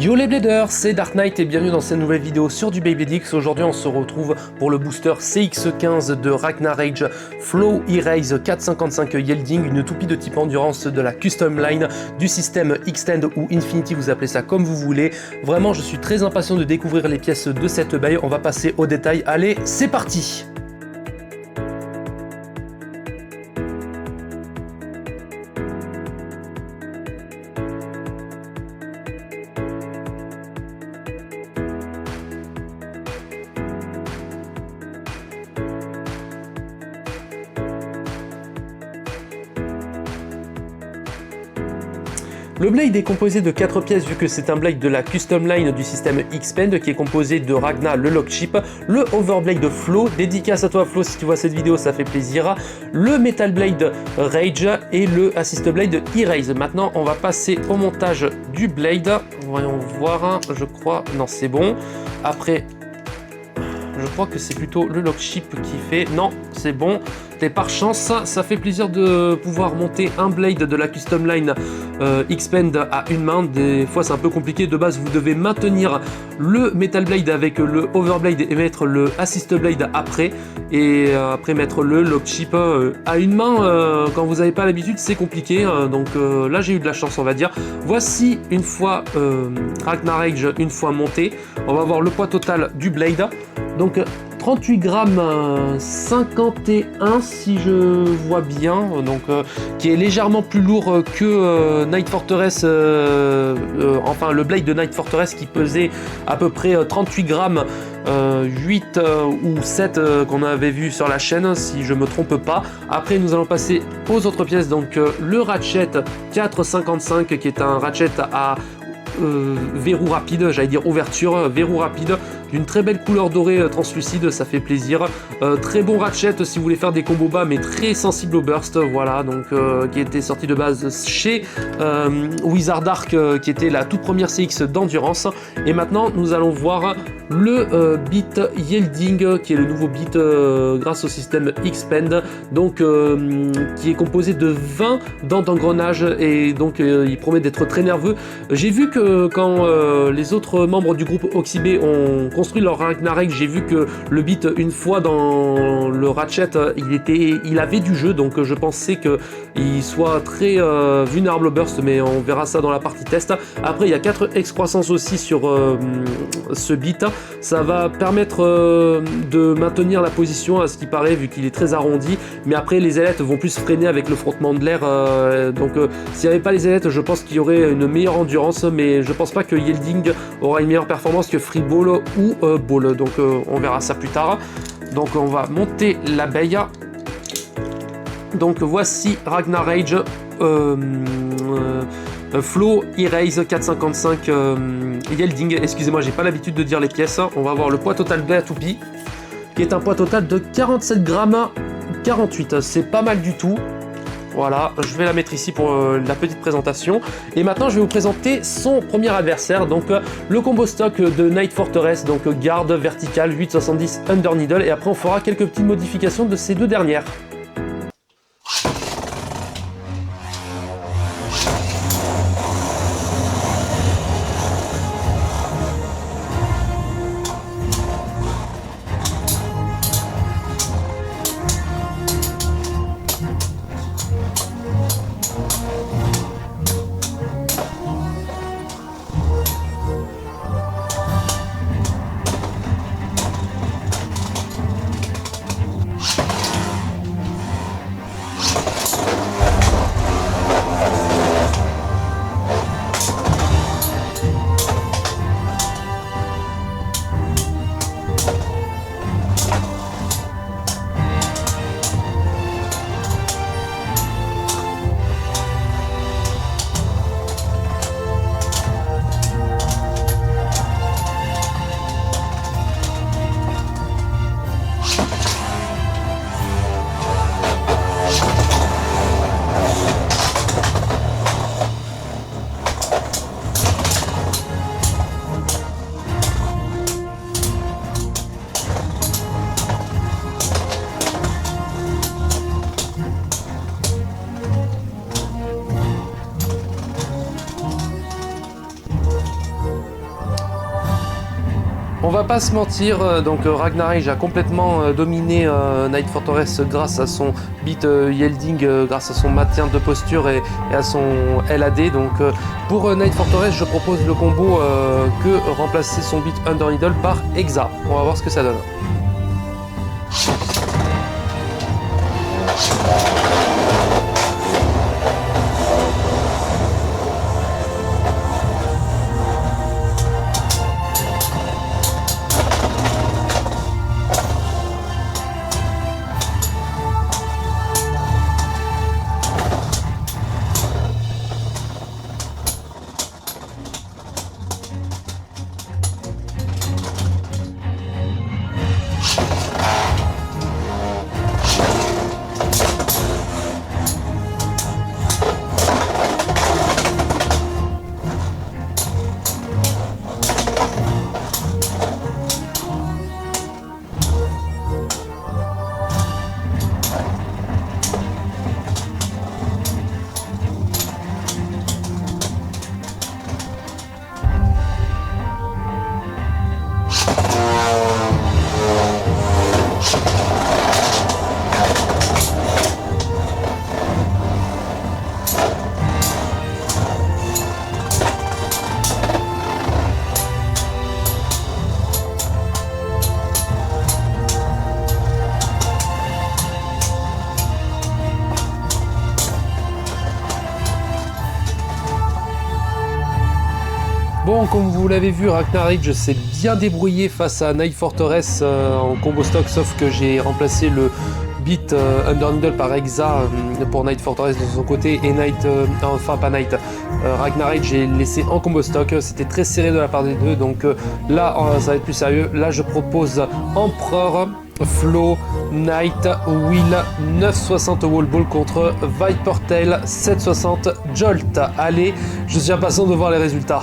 Yo les Bladers, c'est Dark Knight et bienvenue dans cette nouvelle vidéo sur du Beyblade X. Aujourd'hui on se retrouve pour le booster CX15 de Ragnar Rage Flow Erase 455 Yielding, une toupie de type endurance de la Custom Line du système Extend ou Infinity, vous appelez ça comme vous voulez. Vraiment je suis très impatient de découvrir les pièces de cette baille, on va passer au détail. Allez, c'est parti! Le blade est composé de 4 pièces vu que c'est un blade de la Custom Line du système Expand qui est composé de Ragnar le Lock Chip, le Overblade Flow, dédicace à toi Flow si tu vois cette vidéo ça fait plaisir, le Metal Blade Rage et le Assist Blade Erase. Maintenant on va passer au montage du blade, voyons voir, je crois, non c'est bon, après je crois que c'est plutôt le Lock Chip qui fait, non c'est bon. Et par chance, ça fait plaisir de pouvoir monter un blade de la Custom Line Expand à une main. Des fois c'est un peu compliqué, de base vous devez maintenir le Metal Blade avec le Overblade et mettre le Assist Blade après, et après mettre le Lock Chip à une main. Quand vous n'avez pas l'habitude c'est compliqué, donc là j'ai eu de la chance on va dire. Voici une fois Ragnar Rage une fois monté, on va voir le poids total du blade. Donc 38 grammes 51 si je vois bien, donc qui est légèrement plus lourd que Night Fortress, enfin le blade de Night Fortress qui pesait à peu près 38 grammes 8 ou 7 qu'on avait vu sur la chaîne si je me trompe pas. Après nous allons passer aux autres pièces, donc le ratchet 455 qui est un ratchet à verrou rapide, j'allais dire ouverture, verrou rapide, d'une très belle couleur dorée translucide, ça fait plaisir. Très bon ratchet si vous voulez faire des combos bas mais très sensible au burst, voilà, donc qui était sorti de base chez Wizard Ark, qui était la toute première CX d'endurance. Et maintenant nous allons voir le beat Yielding qui est le nouveau beat grâce au système Expand, donc qui est composé de 20 dents d'engrenage, et donc il promet d'être très nerveux. J'ai vu que quand les autres membres du groupe Oxybay ont construit leur Ragnar Rage, j'ai vu que le beat une fois dans le ratchet il avait du jeu, donc je pensais qu'il soit très vulnérable au burst, mais on verra ça dans la partie test. Après il y a 4 excroissances aussi sur ce beat, ça va permettre de maintenir la position à ce qui paraît vu qu'il est très arrondi, mais après les ailettes vont plus freiner avec le frottement de l'air, donc s'il n'y avait pas les ailettes je pense qu'il y aurait une meilleure endurance, mais je pense pas que Yielding aura une meilleure performance que Free Ball ou Ball, donc on verra ça plus tard. Donc on va monter l'abeille. Donc voici Ragnar Rage Flow Erase 455 Yielding. Excusez-moi, j'ai pas l'habitude de dire les pièces. On va voir le poids total de la toupie qui est un poids total de 47 grammes 48. C'est pas mal du tout. Voilà, je vais la mettre ici pour la petite présentation. Et maintenant, je vais vous présenter son premier adversaire, donc le combo stock de Night Fortress, donc garde verticale 8,70 under needle. Et après, on fera quelques petites modifications de ces deux dernières. On va pas se mentir, donc Ragnar Rage a complètement dominé Night Fortress grâce à son beat yielding, grâce à son maintien de posture et à son LAD. Donc pour Night Fortress, je propose le combo que remplacer son beat Under Needle par Hexa. On va voir ce que ça donne. Bon, comme vous l'avez vu, Ragnar Rage s'est bien débrouillé face à Night Fortress en combo stock, sauf que j'ai remplacé le beat Under Needle par Hexa pour Night Fortress de son côté et Ragnar Rage j'ai laissé en combo stock. C'était très serré de la part des deux, donc là ça va être plus sérieux. Là je propose Empereur, Flow, Knight, Will, 960 Wall Ball contre Viper Tail, 760 Jolt. Allez, je suis impatient de voir les résultats.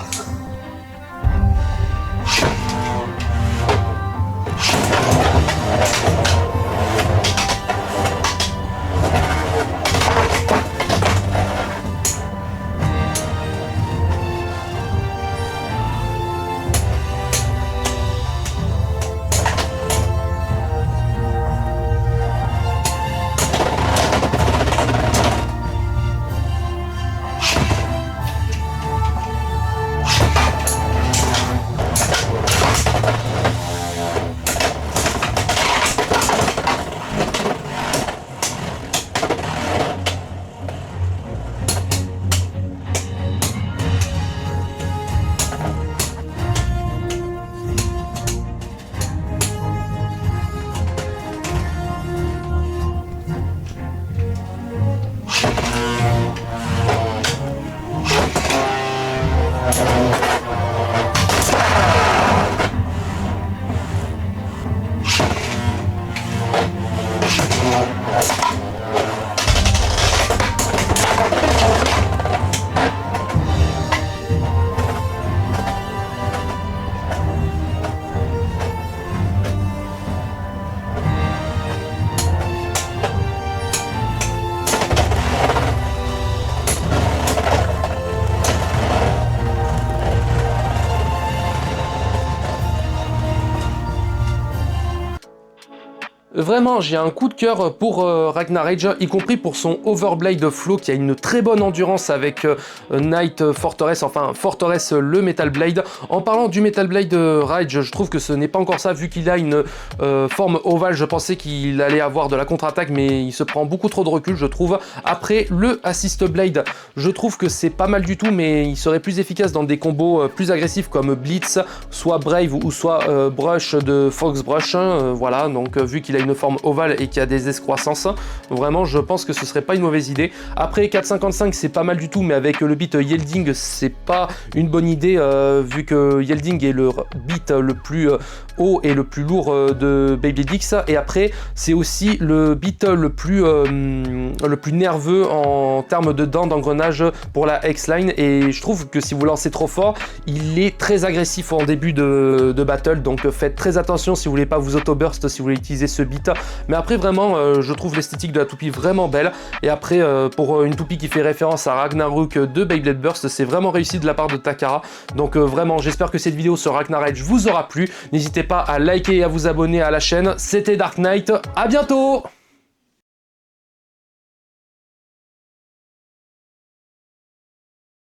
Vraiment, j'ai un coup de cœur pour Ragnar Rage, y compris pour son Overblade Flow qui a une très bonne endurance avec Night Fortress, enfin Fortress le Metal Blade. En parlant du Metal Blade Rage, je trouve que ce n'est pas encore ça, vu qu'il a une forme ovale. Je pensais qu'il allait avoir de la contre-attaque, mais il se prend beaucoup trop de recul, je trouve. Après, le Assist Blade, je trouve que c'est pas mal du tout, mais il serait plus efficace dans des combos plus agressifs comme Blitz, soit Brave ou soit Brush de Fox Brush. Voilà, donc vu qu'il a une forme ovale et qui a des excroissances, vraiment je pense que ce serait pas une mauvaise idée. Après 4,55 c'est pas mal du tout, mais avec le beat Yielding c'est pas une bonne idée, vu que Yielding est le beat le plus haut et le plus lourd de Beyblade X, et après c'est aussi le beat le plus nerveux en termes de dents d'engrenage pour la X-Line, et je trouve que si vous lancez trop fort, il est très agressif en début de battle, donc faites très attention si vous voulez pas vous auto-burst, si vous voulez utiliser ce beat bite. Mais après vraiment je trouve l'esthétique de la toupie vraiment belle. Et après pour une toupie qui fait référence à Ragnarok de Beyblade Burst, c'est vraiment réussi de la part de Takara. Donc vraiment j'espère que cette vidéo sur Ragnar Edge vous aura plu. N'hésitez pas à liker et à vous abonner à la chaîne. C'était Dark Knight, à bientôt.